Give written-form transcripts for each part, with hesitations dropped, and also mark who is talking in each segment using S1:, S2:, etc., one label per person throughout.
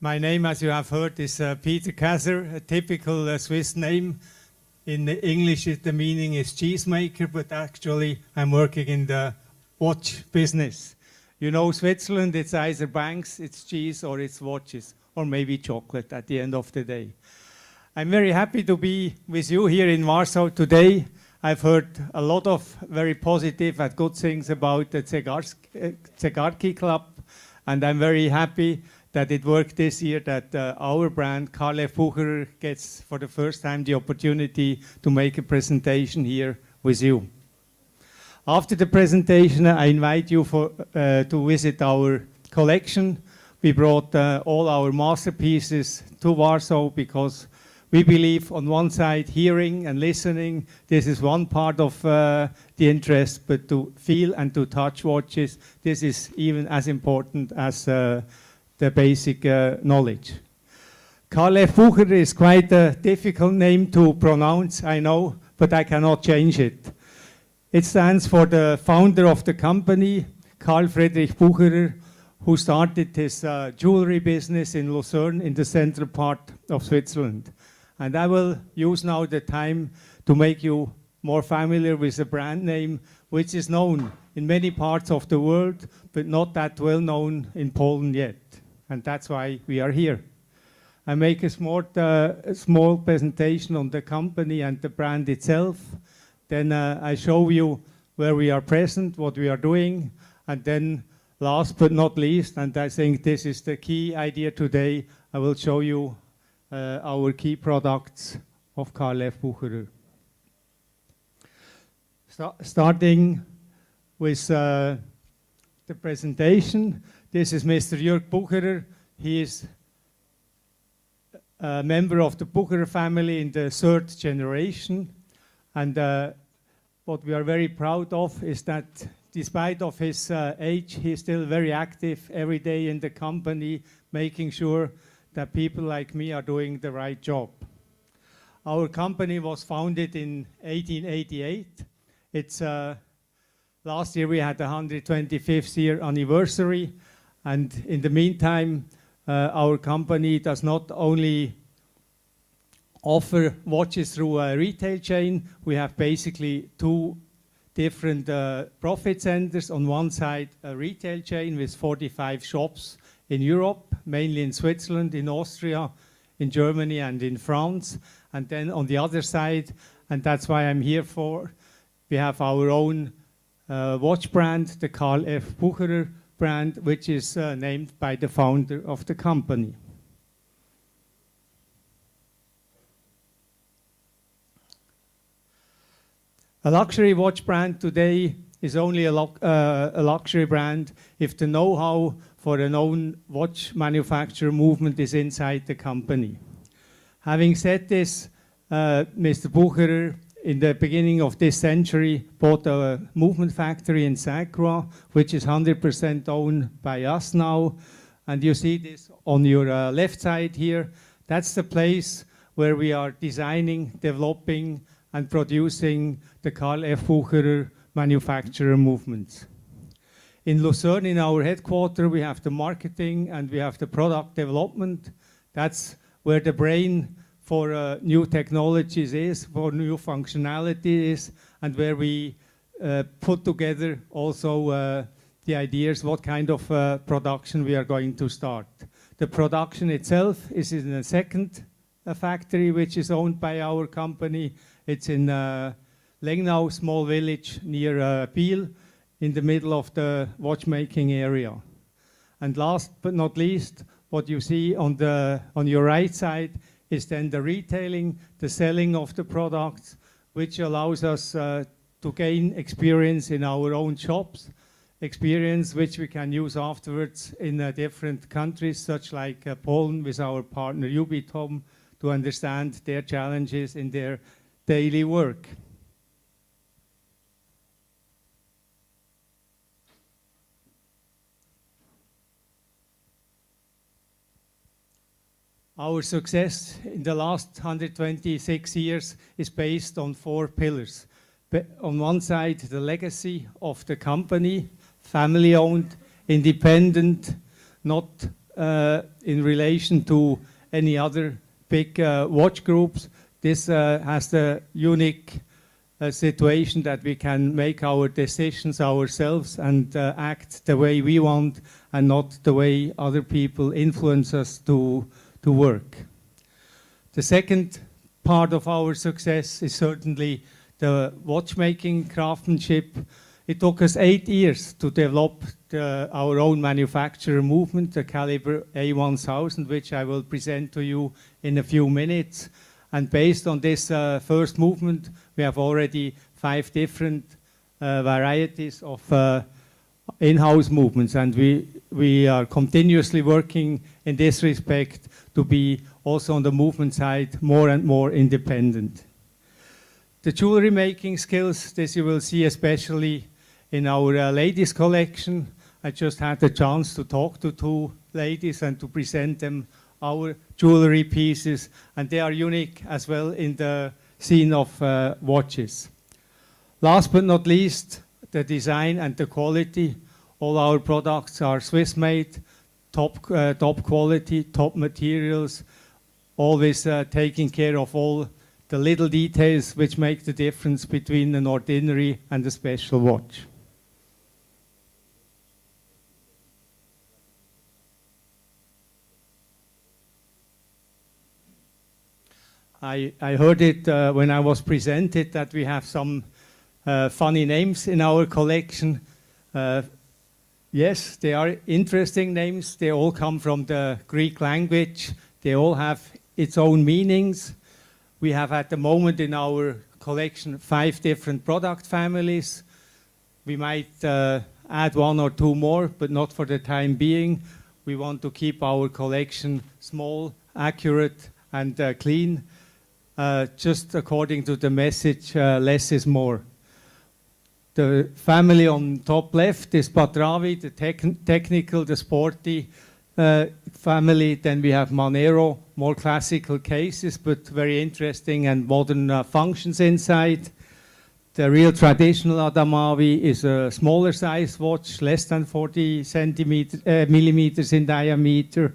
S1: My name, as you have heard, is Peter Kasser, a typical Swiss name. In English, the meaning is cheesemaker, but actually I'm working in the watch business. You know, Switzerland, it's either banks, it's cheese, or it's watches, or maybe chocolate at the end of the day. I'm very happy to be with you here in Warsaw today. I've heard a lot of very positive and good things about the Zegarki Club, and I'm very happy that it worked this year, that our brand, Carl F Bucherer, gets for the first time the opportunity to make a presentation here with you. After the presentation, I invite you to visit our collection. We brought all our masterpieces to Warsaw because we believe on one side hearing and listening, this is one part of the interest, but to feel and to touch watches, this is even as important as the basic knowledge. Carl F Bucherer is quite a difficult name to pronounce, I know, but I cannot change it. It stands for the founder of the company, Carl Friedrich Bucherer, who started his jewelry business in Lucerne in the central part of Switzerland. And I will use now the time to make you more familiar with the brand name, which is known in many parts of the world, but not that well known in Poland yet. And that's why we are here. I make a small presentation on the company and the brand itself. Then I show you where we are present, what we are doing, and then last but not least, and I think this is the key idea today, I will show you our key products of Carl F Bucherer. Starting with the presentation, this is Mr. Jörg Bucherer. He is a member of the Bucherer family in the third generation. And what we are very proud of is that despite of his age, he's still very active every day in the company, making sure that people like me are doing the right job. Our company was founded in 1888. It's last year we had the 125th year anniversary, and in the meantime, our company does not only offer watches through a retail chain. We have basically two different profit centers. On one side, a retail chain with 45 shops in Europe, mainly in Switzerland, in Austria, in Germany, and in France. And then on the other side, and that's why I'm here for, we have our own watch brand, the Carl F Bucherer brand, which is named by the founder of the company. A luxury watch brand today is only a luxury brand if the know-how for a known watch manufacturer movement is inside the company. Having said this, Mr. Bucherer, in the beginning of this century, bought a movement factory in Saint-Croix, which is 100% owned by us now. And you see this on your left side here. That's the place where we are designing, developing, and producing the Carl F Bucherer manufacturer movements. In Lucerne, in our headquarters, we have the marketing and we have the product development. That's where the brain for new technologies is, for new functionality is, and where we put together also the ideas what kind of production we are going to start. The production itself is in a second factory which is owned by our company. It's in Lengnau, small village near Biel, in the middle of the watchmaking area. And last but not least, what you see on your right side is then the retailing, the selling of the products, which allows us to gain experience in our own shops, experience which we can use afterwards in different countries, such like Poland with our partner Jubileuszowym, to understand their challenges in their daily work. Our success in the last 126 years is based on 4 pillars. On one side, the legacy of the company, family-owned, independent, not in relation to any other big watch groups. This has the unique situation that we can make our decisions ourselves and act the way we want and not the way other people influence us to work. The second part of our success is certainly the watchmaking craftsmanship. It took us 8 years to develop our own manufacturer movement, the caliber A1000, which I will present to you in a few minutes. And based on this first movement, we have already 5 different varieties of in-house movements, and we are continuously working in this respect to be also on the movement side more and more independent. The jewelry making skills, this you will see especially in our ladies collection. I just had the chance to talk to 2 ladies and to present them our jewelry pieces, and they are unique as well in the scene of watches. Last but not least, the design and the quality. All our products are Swiss made, top quality, top materials, always taking care of all the little details which make the difference between an ordinary and a special watch. I heard it when I was presented that we have some funny names in our collection. Yes, they are interesting names. They all come from the Greek language. They all have its own meanings. We have at the moment in our collection 5 different product families. We might add 1 or 2 more, but not for the time being. We want to keep our collection small, accurate, and clean. Just according to the message, less is more. The family on top left is Patravi, the technical, the sporty family. Then we have Monero, more classical cases, but very interesting and modern functions inside. The real traditional Adamavi is a smaller size watch, less than 40 millimeters in diameter.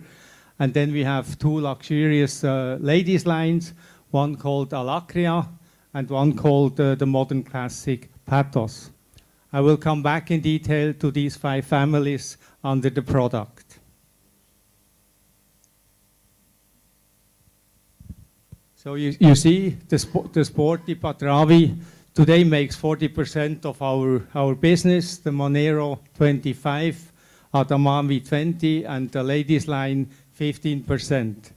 S1: And then we have 2 luxurious ladies lines, one called Alacria and one called the modern classic Pathos. I will come back in detail to these 5 families under the product. So you see the sporty Patravi today makes 40% of our business, the Monero 25, Adamavi 20, and the ladies line 15%.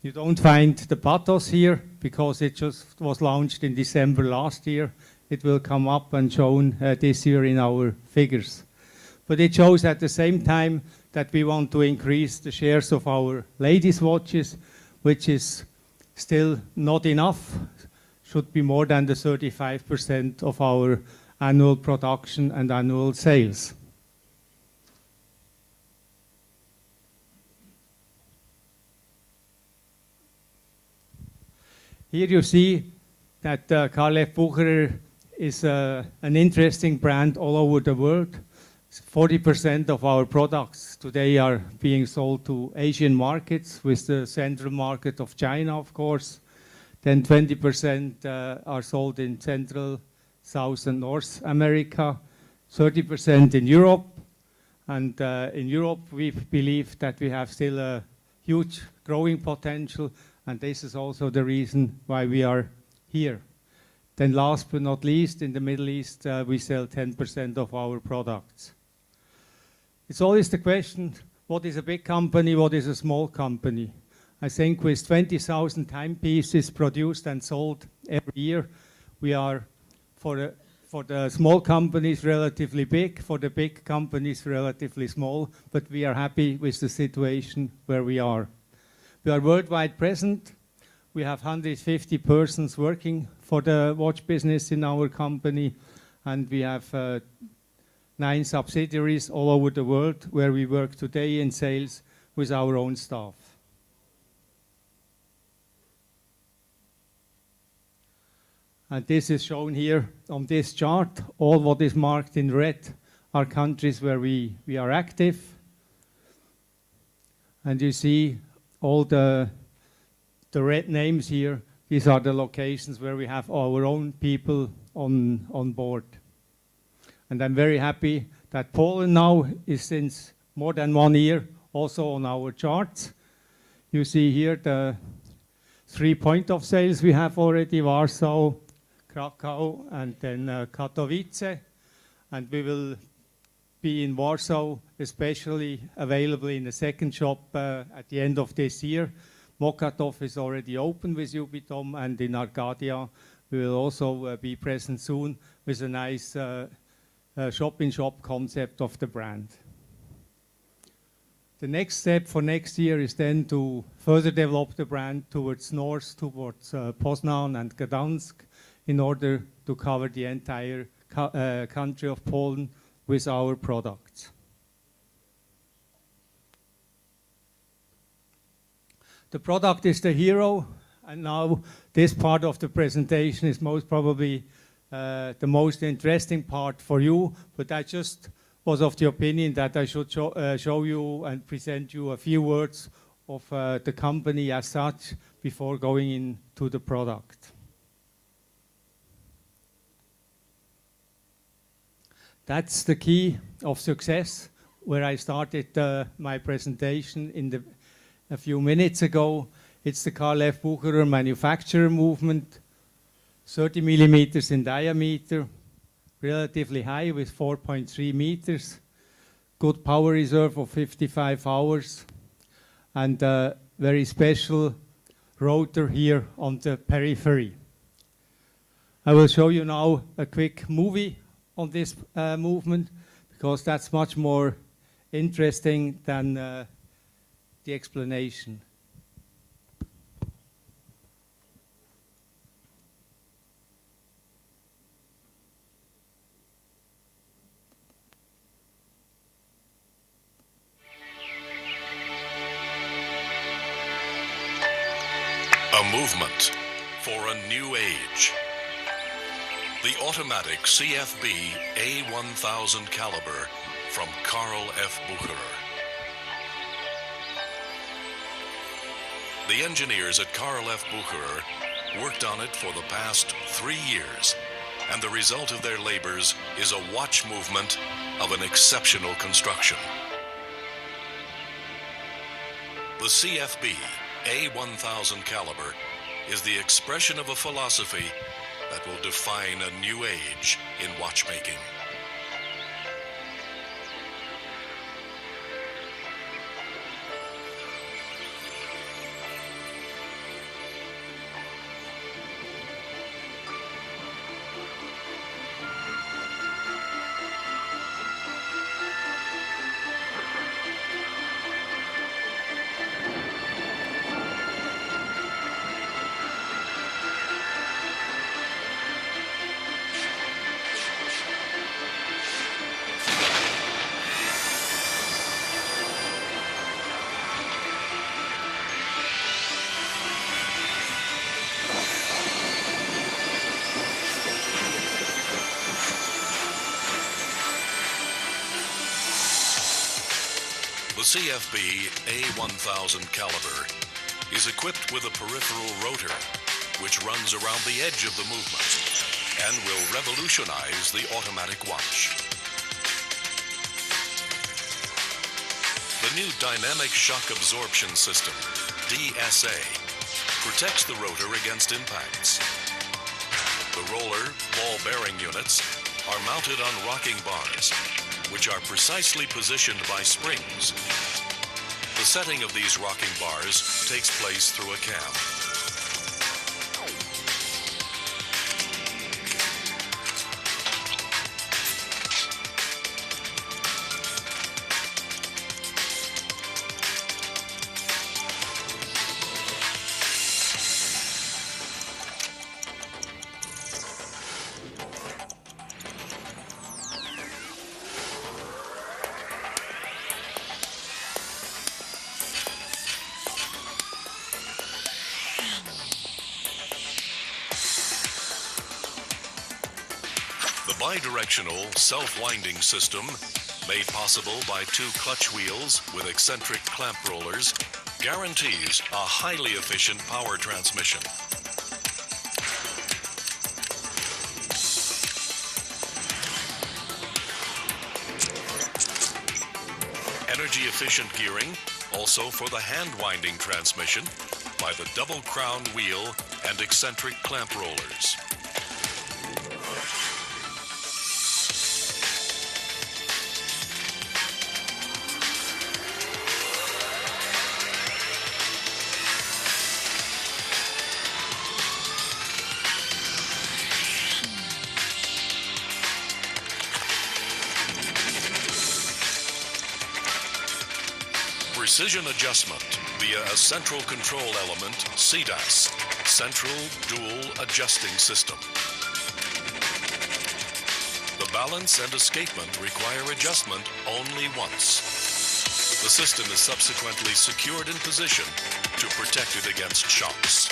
S1: You don't find the Pathos here because it just was launched in December last year. It will come up and shown this year in our figures. But it shows at the same time that we want to increase the shares of our ladies' watches, which is still not enough. Should be more than the 35% of our annual production and annual sales. Here you see that Carl F Bucherer is an interesting brand all over the world. 40% of our products today are being sold to Asian markets, with the central market of China, of course. Then 20% are sold in Central, South and North America, 30% in Europe. And in Europe, we believe that we have still a huge growing potential, and this is also the reason why we are here. Then last but not least, in the Middle East, we sell 10% of our products. It's always the question, what is a big company, what is a small company? I think with 20,000 timepieces produced and sold every year, we are, for the small companies, relatively big, for the big companies, relatively small, but we are happy with the situation where we are. We are worldwide present. We have 150 persons working for the watch business in our company, and we have 9 subsidiaries all over the world where we work today in sales with our own staff. And this is shown here on this chart. All what is marked in red are countries where we are active. And you see all the red names here. These are the locations where we have our own people on board. And I'm very happy that Poland now is since more than 1 year also on our charts. You see here the 3 point of sales we have already: Warsaw, Krakow, and then Katowice. And we will be in Warsaw, especially available in the second shop at the end of this year. Mokotów is already open with Jubileuszowym, and in Arcadia we will also be present soon with a nice shop-in-shop concept of the brand. The next step for next year is then to further develop the brand towards north, towards Poznan and Gdansk, in order to cover the entire country of Poland with our products. The product is the hero, and now this part of the presentation is most probably the most interesting part for you, but I just was of the opinion that I should show you and present you a few words of the company as such before going into the product. That's the key of success, where I started my presentation a few minutes ago. It's the Carl F Bucherer manufacturer movement, 30 millimeters in diameter, relatively high with 4.3 meters, good power reserve of 55 hours, and a very special rotor here on the periphery. I will show you now a quick movie on this movement, because that's much more interesting than the explanation.
S2: A movement for a new age. The automatic CFB A1000 caliber from Carl F Bucherer. The engineers at Carl F Bucherer worked on it for the past 3 years, and the result of their labors is a watch movement of an exceptional construction. The CFB A1000 caliber is the expression of a philosophy that will define a new age in watchmaking. The CFB A1000 caliber is equipped with a peripheral rotor, which runs around the edge of the movement and will revolutionize the automatic watch. The new dynamic shock absorption system, DSA, protects the rotor against impacts. The roller ball bearing units are mounted on rocking bars, which are precisely positioned by springs. The setting of these rocking bars takes place through a cam. Bi-directional self-winding system made possible by two clutch wheels with eccentric clamp rollers, guarantees a highly efficient power transmission. Energy-efficient gearing, also for the hand-winding transmission, by the double crown wheel and eccentric clamp rollers. Precision adjustment via a central control element, CDAS, Central Dual Adjusting System. The balance and escapement require adjustment only once. The system is subsequently secured in position to protect it against shocks.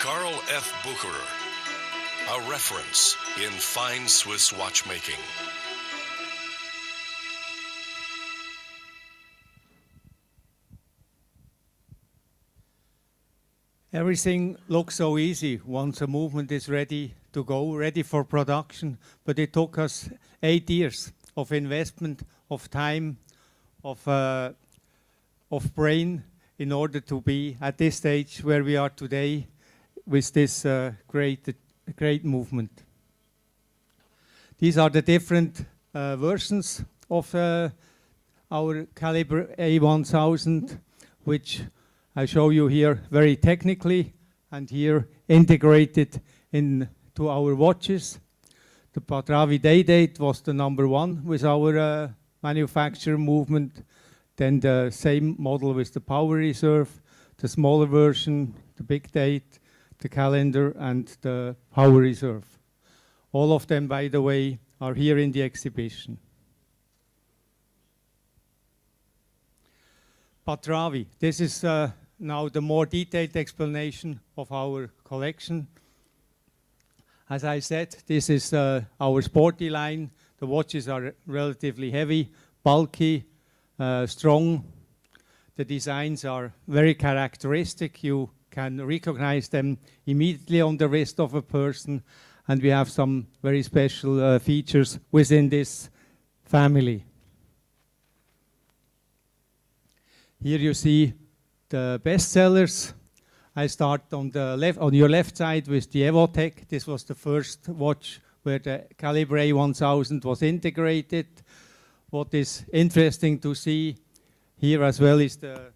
S2: Carl F Bucherer, a reference in fine Swiss watchmaking.
S1: Everything looks so easy once a movement is ready to go, ready for production, but it took us 8 years of investment, of time, of brain in order to be at this stage where we are today with this great movement. These are the different versions of our caliber A1000, which I show you here very technically, and here integrated into our watches. The Patravi Day Date was the #1 with our manufacturer movement. Then the same model with the power reserve, the smaller version, the big date, the calendar, and the power reserve. All of them, by the way, are here in the exhibition. Patravi, this is now the more detailed explanation of our collection. As I said, this is our sporty line. The watches are relatively heavy, bulky, strong. The designs are very characteristic. You can recognize them immediately on the wrist of a person, and we have some very special features within this family. Here you see the best sellers. I start on the left, on your left side, with the Evotech. This was the first watch where the caliber A1000 was integrated. What is interesting to see here as well is the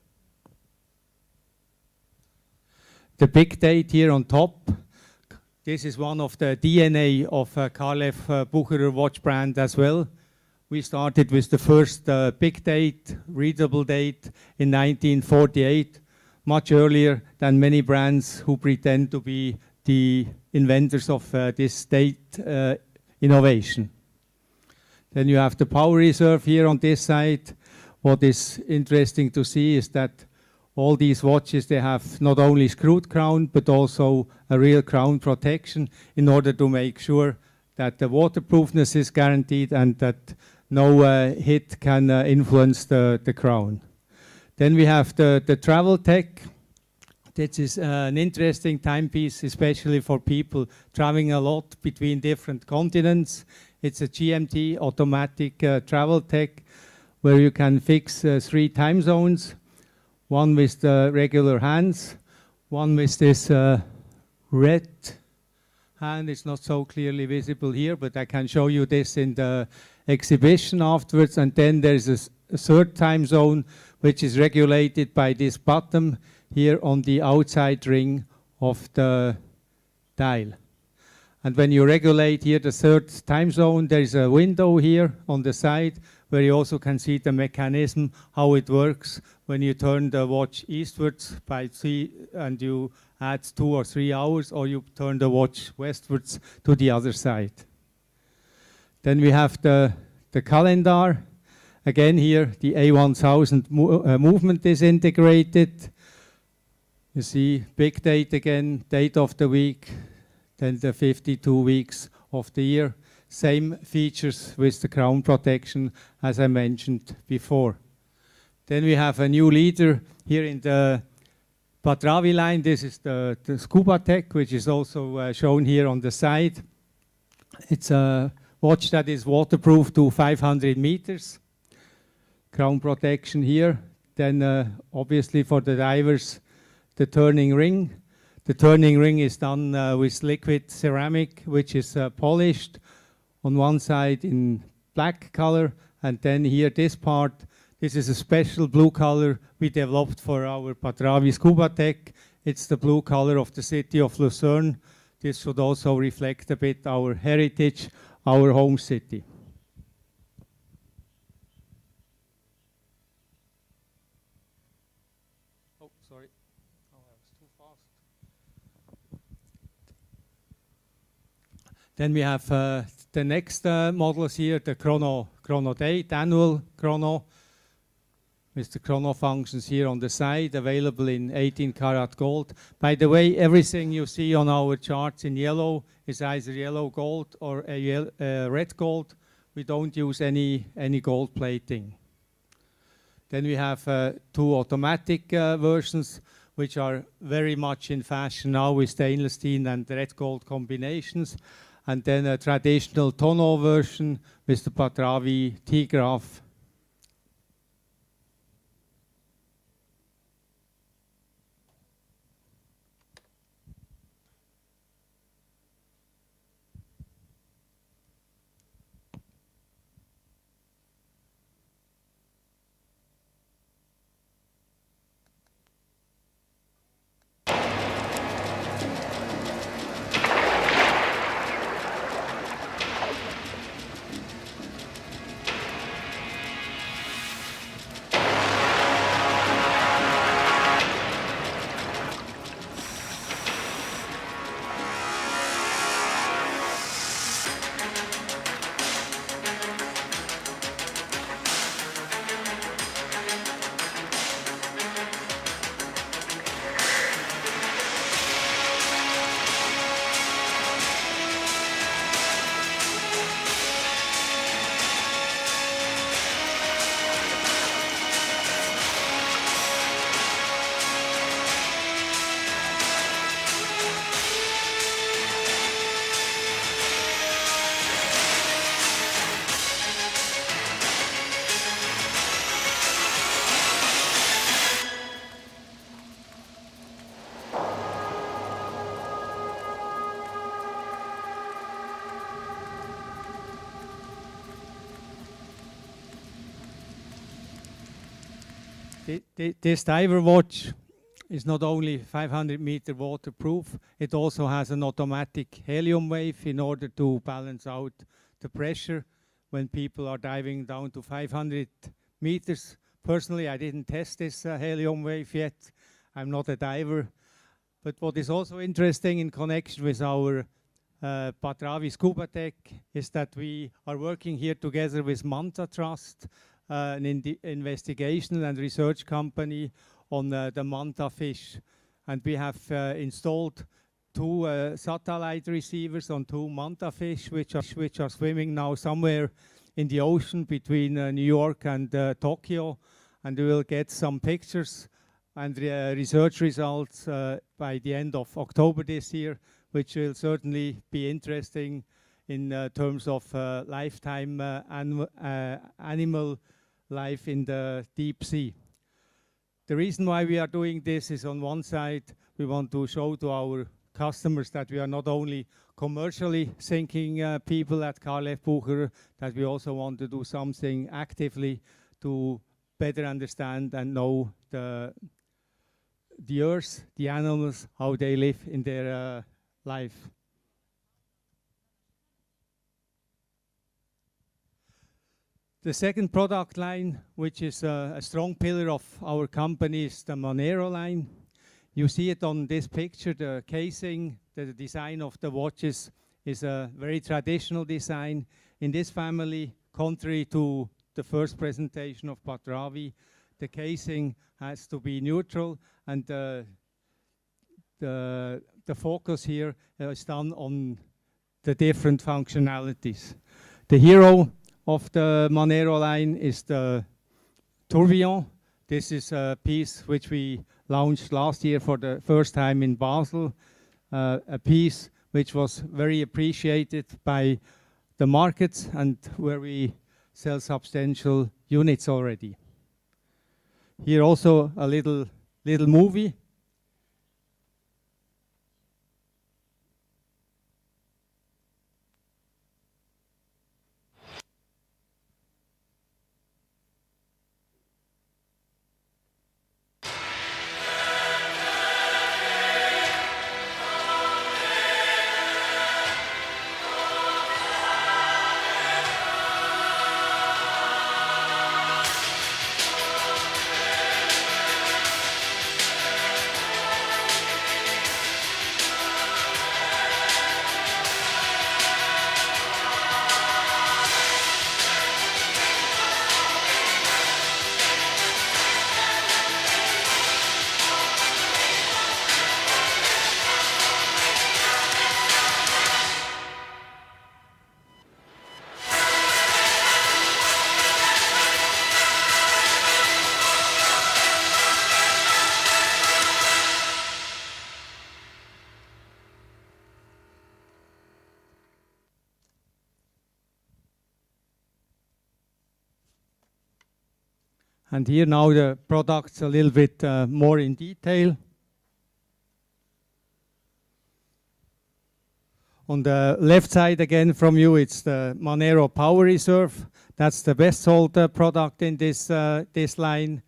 S1: big date here on top. This is one of the DNA of Carl F Bucherer watch brand as well. We started with the first big date, readable date in 1948, much earlier than many brands who pretend to be the inventors of this date innovation. Then you have the power reserve here on this side. What is interesting to see is that all these watches, they have not only screwed crown, but also a real crown protection in order to make sure that the waterproofness is guaranteed and that no hit can influence the crown. Then we have the travel tech. This is an interesting timepiece, especially for people traveling a lot between different continents. It's a GMT automatic travel tech where you can fix 3 time zones. One with the regular hands, one with this red hand. It's not so clearly visible here, but I can show you this in the exhibition afterwards. And then there's a third time zone, which is regulated by this button. here on the outside ring of the dial. And when you regulate here the third time zone, there is a window here on the side where you also can see the mechanism, how it works when you turn the watch eastwards by 3 and you add 2 or 3 hours, or you turn the watch westwards to the other side. Then we have the calendar. Again here, the A1000 movement is integrated. You see big date again, date of the week, then the 52 weeks of the year. Same features with the crown protection as I mentioned before. Then we have a new leader here in the Patravi line. This is the Scuba Tech, which is also shown here on the side. It's a watch that is waterproof to 500 meters. Crown protection here. Then obviously for the divers, the turning ring. The turning ring is done with liquid ceramic, which is polished on one side in black color, and then here this part, this is a special blue color we developed for our Patravi Scuba Tech. It's the blue color of the city of Lucerne. This should also reflect a bit our heritage, our home city. Oh, sorry. Oh, I was too fast. Then we have the next models here, the chrono date, annual chrono, with the chrono functions here on the side, available in 18 karat gold. By the way, everything you see on our charts in yellow is either yellow gold or a red gold. We don't use any gold plating. Then we have 2 automatic versions, which are very much in fashion now with stainless steel and red gold combinations. And then a traditional tonneau version with the Patravi T-graph. This diver watch is not only 500-meter waterproof, it also has an automatic helium wave in order to balance out the pressure when people are diving down to 500 meters. Personally, I didn't test this helium wave yet. I'm not a diver. But what is also interesting in connection with our Patravi Scuba Tech is that we are working here together with Manta Trust, an investigation and research company on the manta fish. And we have installed 2 satellite receivers on 2 manta fish, which are swimming now somewhere in the ocean between New York and Tokyo. And we will get some pictures and research results by the end of October this year, which will certainly be interesting in terms of lifetime animal life in the deep sea. The reason why we are doing this is, on one side, we want to show to our customers that we are not only commercially thinking people at Carl F Bucherer, that we also want to do something actively to better understand and know the the earth, the animals, how they live in their life. The second product line, which is a strong pillar of our company, is the Monero line. You see it on this picture, the casing, the design of the watches is a very traditional design. In this family, contrary to the first presentation of Patravi, the casing has to be neutral, and the focus here is done on the different functionalities. The hero of the Monero line is the tourbillon. This is a piece which we launched last year for the first time in Basel, a piece which was very appreciated by the markets and where we sell substantial units already. Here also a little movie. And here now the products a little bit more in detail. On the left side again from you, it's the Monero Power Reserve. That's the best sold product in this line.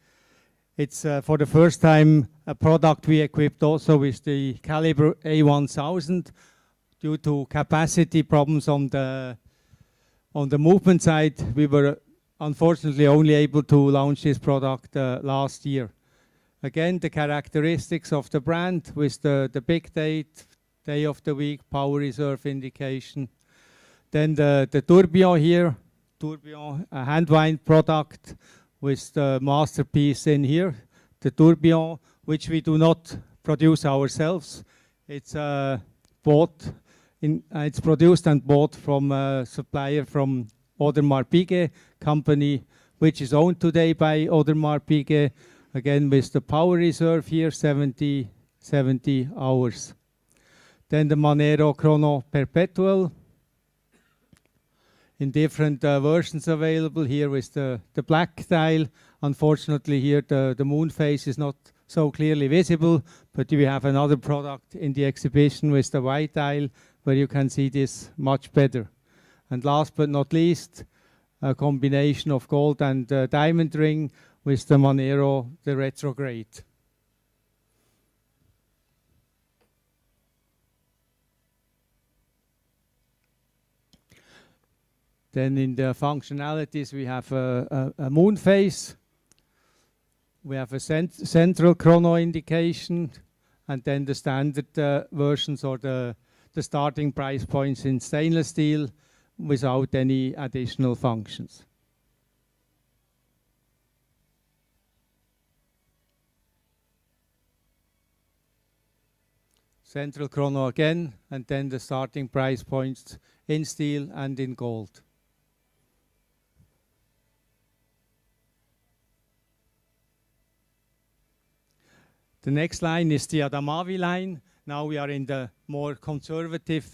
S1: It's for the first time a product we equipped also with the caliber A1000. Due to capacity problems on the movement side, we were unfortunately only able to launch this product last year. Again, the characteristics of the brand with the big date, day of the week, power reserve indication. Then the tourbillon here, tourbillon, a hand wind product with the masterpiece in here. The tourbillon, which we do not produce ourselves. It's it's produced and bought from a supplier from Audemars Piguet company, which is owned today by Audemars Piguet, again with the power reserve here, 70 hours. Then the Monero Chrono Perpetual in different versions available here with the black dial. Unfortunately here the moon phase is not so clearly visible, but we have another product in the exhibition with the white dial where you can see this much better. And last but not least, a combination of gold and diamond ring with the Monero, the retrograde. Then in the functionalities we have a moon phase, we have a central chrono indication, and then the standard versions or the starting price points in stainless steel without any additional functions. Central chrono again, and then the starting price points in steel and in gold. The next line is the Adamavi line. Now we are in the more conservative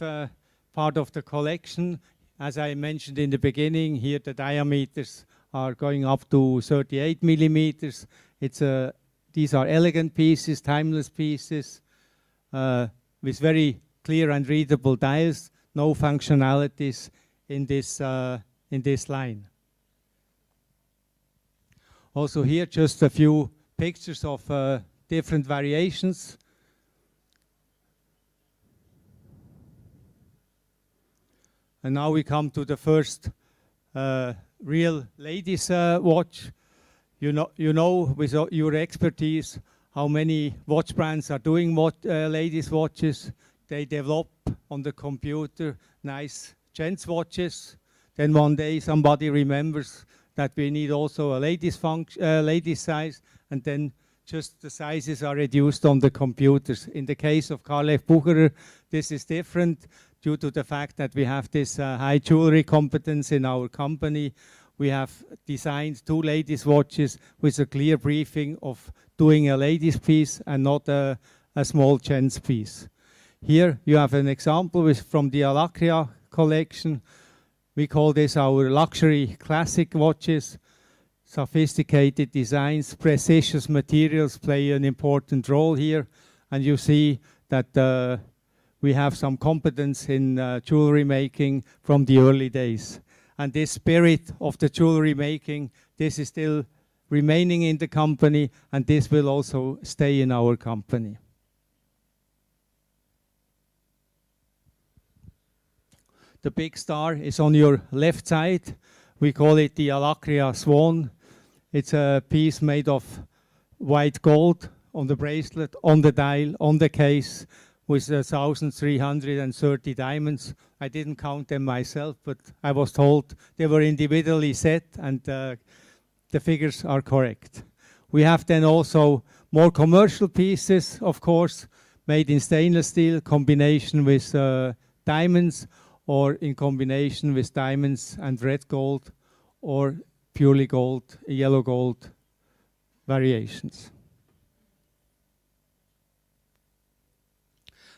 S1: part of the collection. As I mentioned in the beginning, here the diameters are going up to 38 millimeters. These are elegant pieces, timeless pieces, with very clear and readable dials, no functionalities in this line. Also here just a few pictures of different variations. And now we come to the first real ladies' watch. You know with your expertise how many watch brands are doing ladies' watches. They develop on the computer nice gents' watches. Then one day somebody remembers that we need also a ladies' size, and then just the sizes are reduced on the computers. In the case of Carl F Bucherer, this is different due to the fact that we have this high jewelry competence in our company. We have designed 2 ladies' watches with a clear briefing of doing a ladies' piece and not a small gents' piece. Here you have an example from the Alacria collection. We call this our luxury classic watches. Sophisticated designs, precious materials play an important role here. And you see that we have some competence in jewelry making from the early days. And this spirit of the jewelry making, this is still remaining in the company, and this will also stay in our company. The big star is on your left side. We call it the Alacria Swan. It's a piece made of white gold on the bracelet, on the dial, on the case, with 1,330 diamonds. I didn't count them myself, but I was told they were individually set, and the figures are correct. We have then also more commercial pieces, of course, made in stainless steel, combination with diamonds, or in combination with diamonds and red gold, or purely gold, yellow gold variations.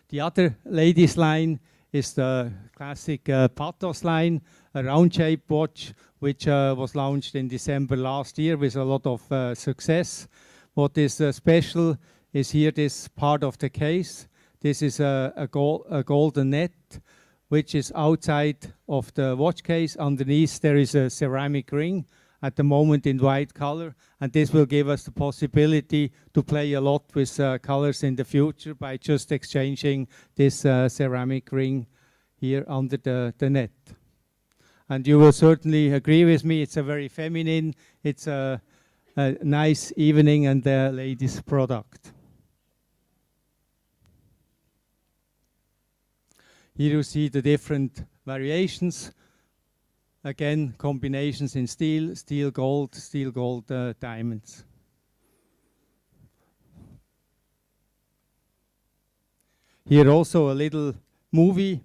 S1: The other ladies line is the classic Pathos line, a round-shaped watch, which was launched in December last year with a lot of success. What is special is here this part of the case. This is a golden net, which is outside of the watch case. Underneath there is a ceramic ring, at the moment in white color, and this will give us the possibility to play a lot with colors in the future by just exchanging this ceramic ring here under the net. And you will certainly agree with me, it's a very feminine, it's a nice evening and ladies product. Here you see the different variations. Again, combinations in steel gold diamonds. Here also a little movie.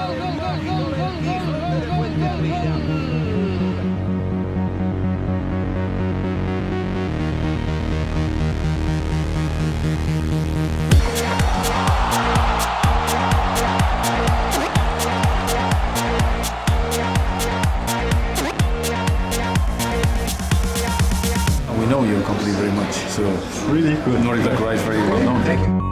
S3: We know your company very much, so really good. Nordic Life very well known. Thank you.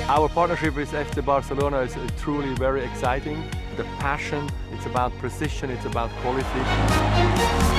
S4: Our partnership with FC Barcelona is truly very exciting. The passion, it's about precision, it's about quality.